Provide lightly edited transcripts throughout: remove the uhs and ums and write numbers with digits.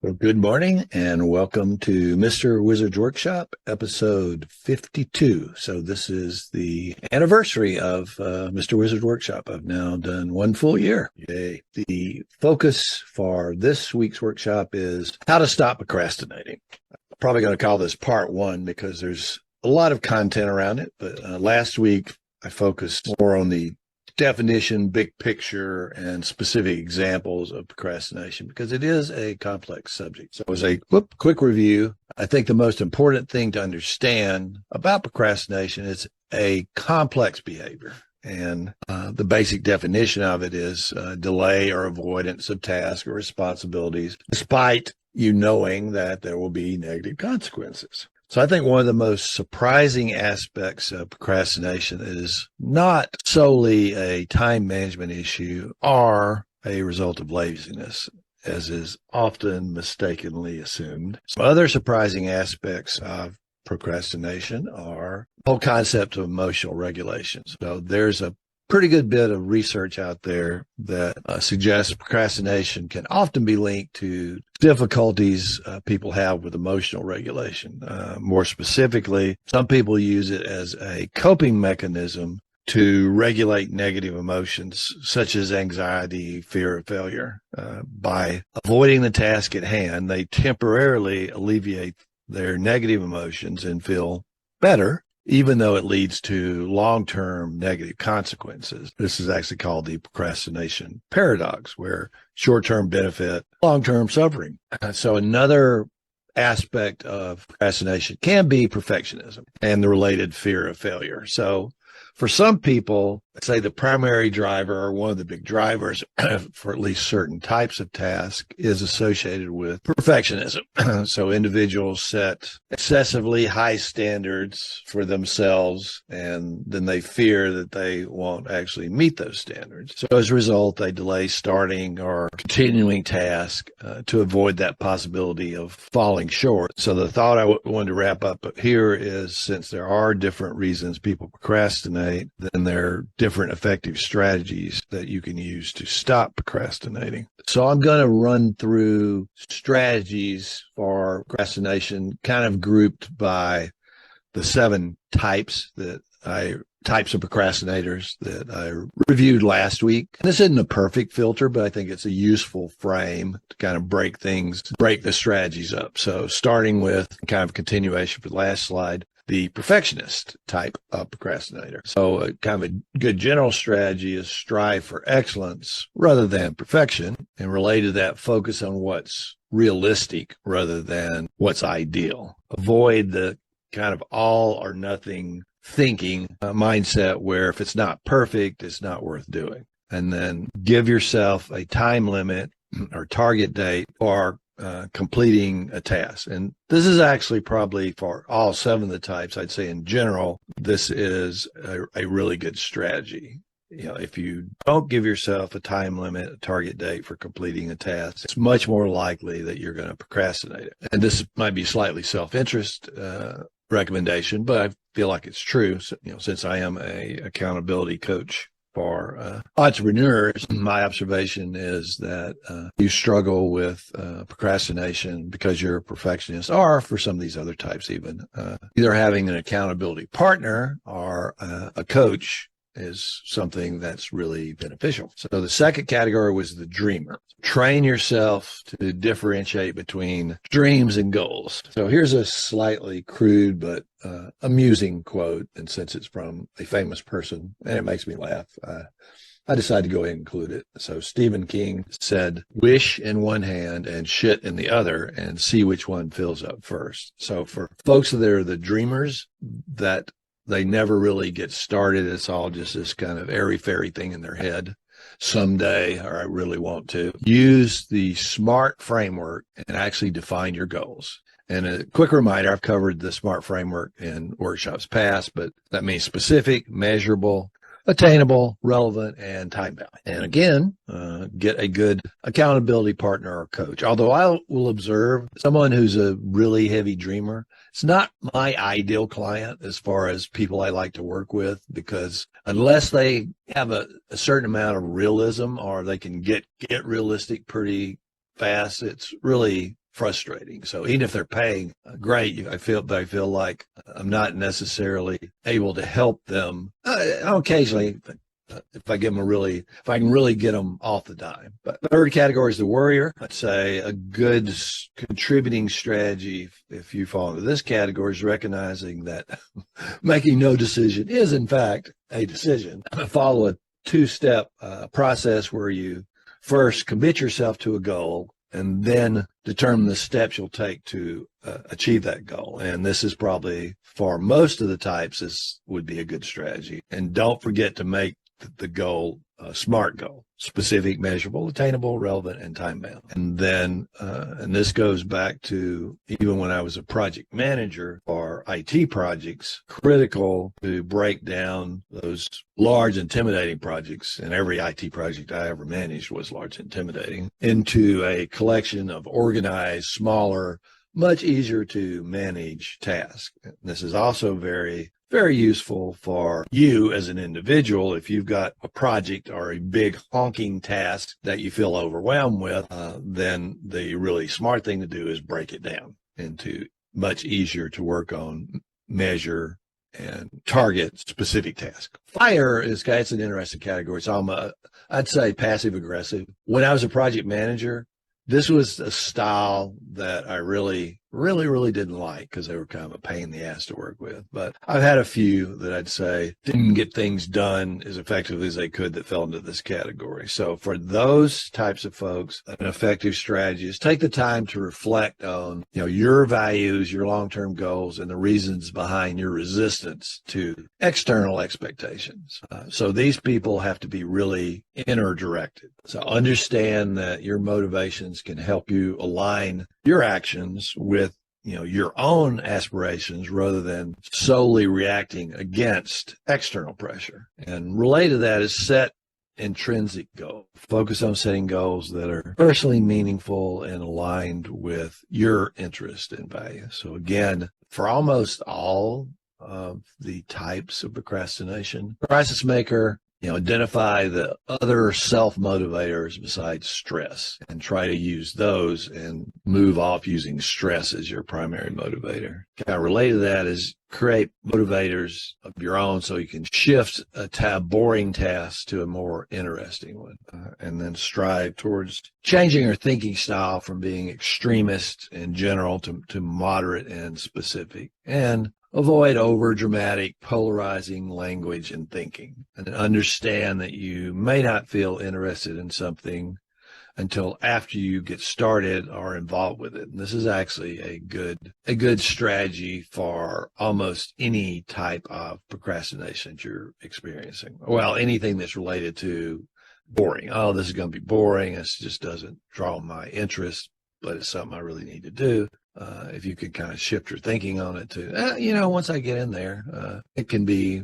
Well, good morning and welcome to Mr. Wizard's Workshop, episode 52. So this is the anniversary of Mr. Wizard's Workshop. I've now done one full year. Yay. The focus for this week's workshop is how to stop procrastinating. I'm probably going to call this part one because there's a lot of content around it. But last week I focused more on the definition, big picture, and specific examples of procrastination because it is a complex subject. So as a quick review, I think the most important thing to understand about procrastination is a complex behavior. And the basic definition of it is delay or avoidance of tasks or responsibilities, despite you knowing that there will be negative consequences. So I think one of the most surprising aspects of procrastination is not solely a time management issue or a result of laziness, as is often mistakenly assumed. Some other surprising aspects of procrastination are the whole concept of emotional regulation. So there's a pretty good bit of research out there that suggests procrastination can often be linked to difficulties people have with emotional regulation. More specifically, some people use it as a coping mechanism to regulate negative emotions such as anxiety, fear of failure. By avoiding the task at hand, they temporarily alleviate their negative emotions and feel better, even though it leads to long-term negative consequences. This is actually called the procrastination paradox, where short-term benefit, long-term suffering. So another aspect of procrastination can be perfectionism and the related fear of failure. So for some people, say the primary driver or one of the big drivers for at least certain types of tasks is associated with perfectionism. So individuals set excessively high standards for themselves, and then they fear that they won't actually meet those standards. So as a result, they delay starting or continuing tasks to avoid that possibility of falling short. So the thought I wanted to wrap up here is, since there are different reasons people procrastinate, then there are different effective strategies that you can use to stop procrastinating. So I'm going to run through strategies for procrastination, kind of grouped by the 7 types of procrastinators that I reviewed last week. This isn't a perfect filter, but I think it's a useful frame to kind of break the strategies up. So starting with kind of continuation for the last slide, the perfectionist type of procrastinator. So kind of a good general strategy is strive for excellence rather than perfection, and related to that, focus on what's realistic rather than what's ideal. Avoid the kind of all or nothing thinking mindset where if it's not perfect, it's not worth doing. And then give yourself a time limit or target date for completing a task. And this is actually probably for all 7 of the types. I'd say in general, this is a really good strategy. If you don't give yourself a time limit, a target date for completing a task, it's much more likely that you're going to procrastinate it. And this might be slightly self-interest recommendation, but I feel like it's true. So, since I am a accountability coach for entrepreneurs, my observation is that you struggle with procrastination because you're a perfectionist, or for some of these other types even, either having an accountability partner or a coach is something that's really beneficial. So the second category was the dreamer. Train yourself to differentiate between dreams and goals. So here's a slightly crude but amusing quote, and since it's from a famous person and it makes me laugh, I decided to go ahead and include it. So Stephen King said, "Wish in one hand and shit in the other, and see which one fills up first." So for folks that are the dreamers, that they never really get started. It's all just this kind of airy-fairy thing in their head. Someday, or I really want to. Use the SMART framework and actually define your goals. And a quick reminder, I've covered the SMART framework in workshops past, but that means specific, measurable, attainable, relevant, and time-bound. And again, get a good accountability partner or coach. Although I will observe someone who's a really heavy dreamer, it's not my ideal client as far as people I like to work with, because unless they have a certain amount of realism or they can get realistic pretty fast, it's really frustrating. So even if they're paying great, I feel like I'm not necessarily able to help them. Occasionally, if I give them if I can really get them off the dime. But third category is the worrier. I'd say a good contributing strategy, if you fall into this category, is recognizing that making no decision is in fact a decision. Follow a two-step process where you first commit yourself to a goal and then determine the steps you'll take to achieve that goal. And this is probably, for most of the types, would be a good strategy. And don't forget to make the goal a SMART goal: specific, measurable, attainable, relevant, and time-bound. And then, and this goes back to even when I was a project manager for IT projects, critical to break down those large, intimidating projects, and every IT project I ever managed was large, intimidating, into a collection of organized, smaller, much easier to manage tasks. This is also very useful for you as an individual. If you've got a project or a big honking task that you feel overwhelmed with, then the really smart thing to do is break it down into much easier to work on, measure, and target specific tasks. Fire it's an interesting category. So I'd say passive aggressive. When I was a project manager, this was a style that I really didn't like because they were kind of a pain in the ass to work with. But I've had a few that I'd say didn't get things done as effectively as they could that fell into this category. So for those types of folks, an effective strategy is take the time to reflect on, your values, your long-term goals, and the reasons behind your resistance to external expectations. So these people have to be really inner directed. So understand that your motivations can help you align your actions with your own aspirations rather than solely reacting against external pressure. And related to that is set intrinsic goals. Focus on setting goals that are personally meaningful and aligned with your interest and value. So again, for almost all of the types of procrastination, crisis maker, identify the other self-motivators besides stress and try to use those and move off using stress as your primary motivator. Kind of related to that is create motivators of your own so you can shift a boring task to a more interesting one, and then strive towards changing your thinking style from being extremist and general to moderate and specific. And avoid over-dramatic, polarizing language and thinking, and understand that you may not feel interested in something until after you get started or involved with it. And this is actually a good strategy for almost any type of procrastination that you're experiencing. Well, anything that's related to boring. Oh, this is going to be boring. This just doesn't draw my interest, but it's something I really need to do. If you could kind of shift your thinking on it to, once I get in there, it can be,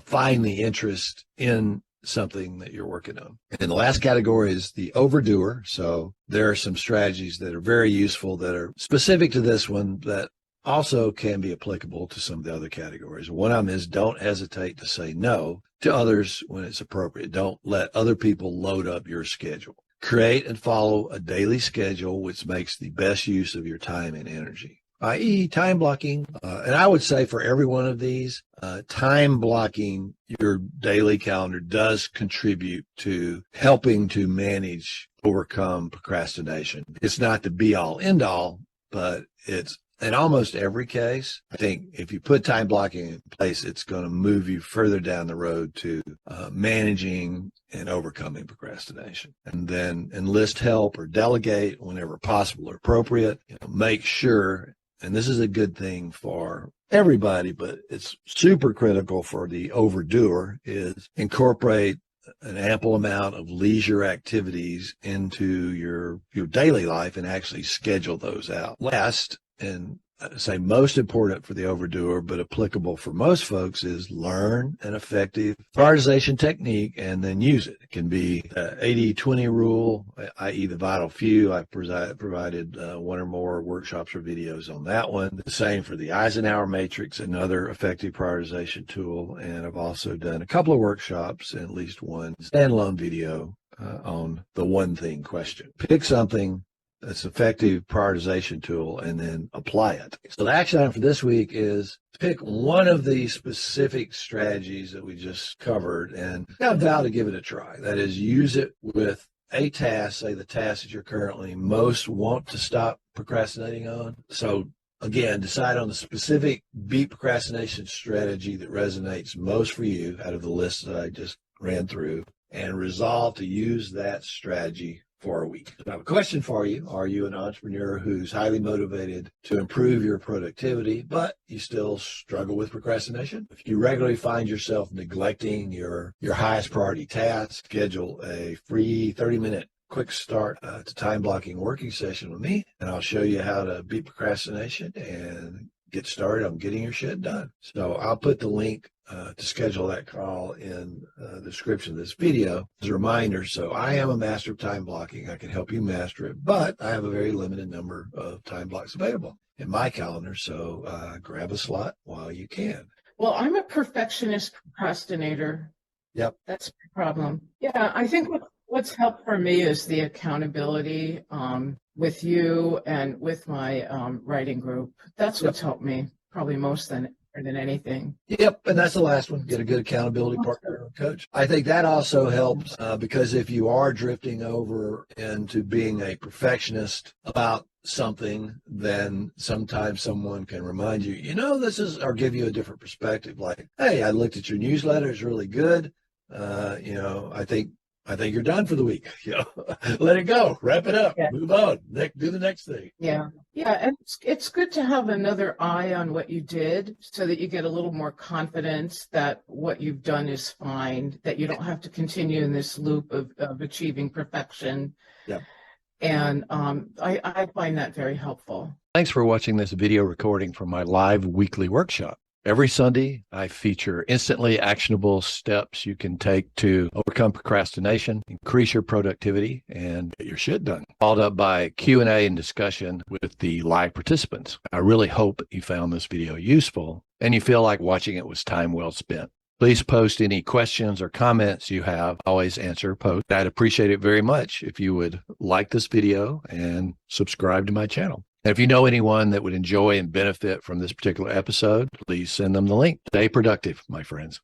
find the interest in something that you're working on. And the last category is the overdoer. So there are some strategies that are very useful that are specific to this one that also can be applicable to some of the other categories. One of them is don't hesitate to say no to others when it's appropriate. Don't let other people load up your schedule. Create and follow a daily schedule which makes the best use of your time and energy, i.e. time blocking. And I would say for every one of these, time blocking your daily calendar does contribute to helping to overcome procrastination. It's not the be-all, end-all, but it's in almost every case. I think if you put time blocking in place, it's going to move you further down the road to managing and overcoming procrastination. And then enlist help or delegate whenever possible or appropriate. Make sure, and this is a good thing for everybody, but it's super critical for the overdoer, is incorporate an ample amount of leisure activities into your daily life and actually schedule those out. Last, and say most important for the overdoer, but applicable for most folks, is learn an effective prioritization technique and then use it. It can be the 80-20 rule, i.e. the vital few. I've provided one or more workshops or videos on that one. The same for the Eisenhower matrix, another effective prioritization tool. And I've also done a couple of workshops and at least one standalone video on the one thing question. Pick something It's an effective prioritization tool, and then apply it. So the action item for this week is pick one of the specific strategies that we just covered and vow to give it a try. That is, use it with a task, say the task that you're currently most want to stop procrastinating on. So again, decide on the specific beat procrastination strategy that resonates most for you out of the list that I just ran through, and resolve to use that strategy for a week. So I have a question for you. Are you an entrepreneur who's highly motivated to improve your productivity, but you still struggle with procrastination? If you regularly find yourself neglecting your highest priority task, schedule a free 30-minute quick start to time blocking working session with me, and I'll show you how to beat procrastination and get started on getting your shit done. So I'll put the link to schedule that call in the description of this video as a reminder. So I am a master of time blocking. I can help you master it, but I have a very limited number of time blocks available in my calendar. So grab a slot while you can. Well, I'm a perfectionist procrastinator. Yep. That's my problem. Yeah, I think what's helped for me is the accountability with you and with my writing group. That's what's helped me probably most than anything. Yep, and that's the last one. Get a good accountability partner or coach. I think that also helps because if you are drifting over into being a perfectionist about something, then sometimes someone can remind you, this is, or give you a different perspective. Like, hey, I looked at your newsletter; it's really good. I think you're done for the week. Let it go, wrap it up, move on, do the next thing. Yeah, and it's good to have another eye on what you did, so that you get a little more confidence that what you've done is fine, that you don't have to continue in this loop of achieving perfection. Yeah. And I find that very helpful. Thanks for watching this video recording from my live weekly workshop. Every Sunday, I feature instantly actionable steps you can take to overcome procrastination, increase your productivity, and get your shit done. Followed up by Q&A and discussion with the live participants. I really hope you found this video useful and you feel like watching it was time well spent. Please post any questions or comments you have. I always answer posts. I'd appreciate it very much if you would like this video and subscribe to my channel. And if you know anyone that would enjoy and benefit from this particular episode, please send them the link. Stay productive, my friends.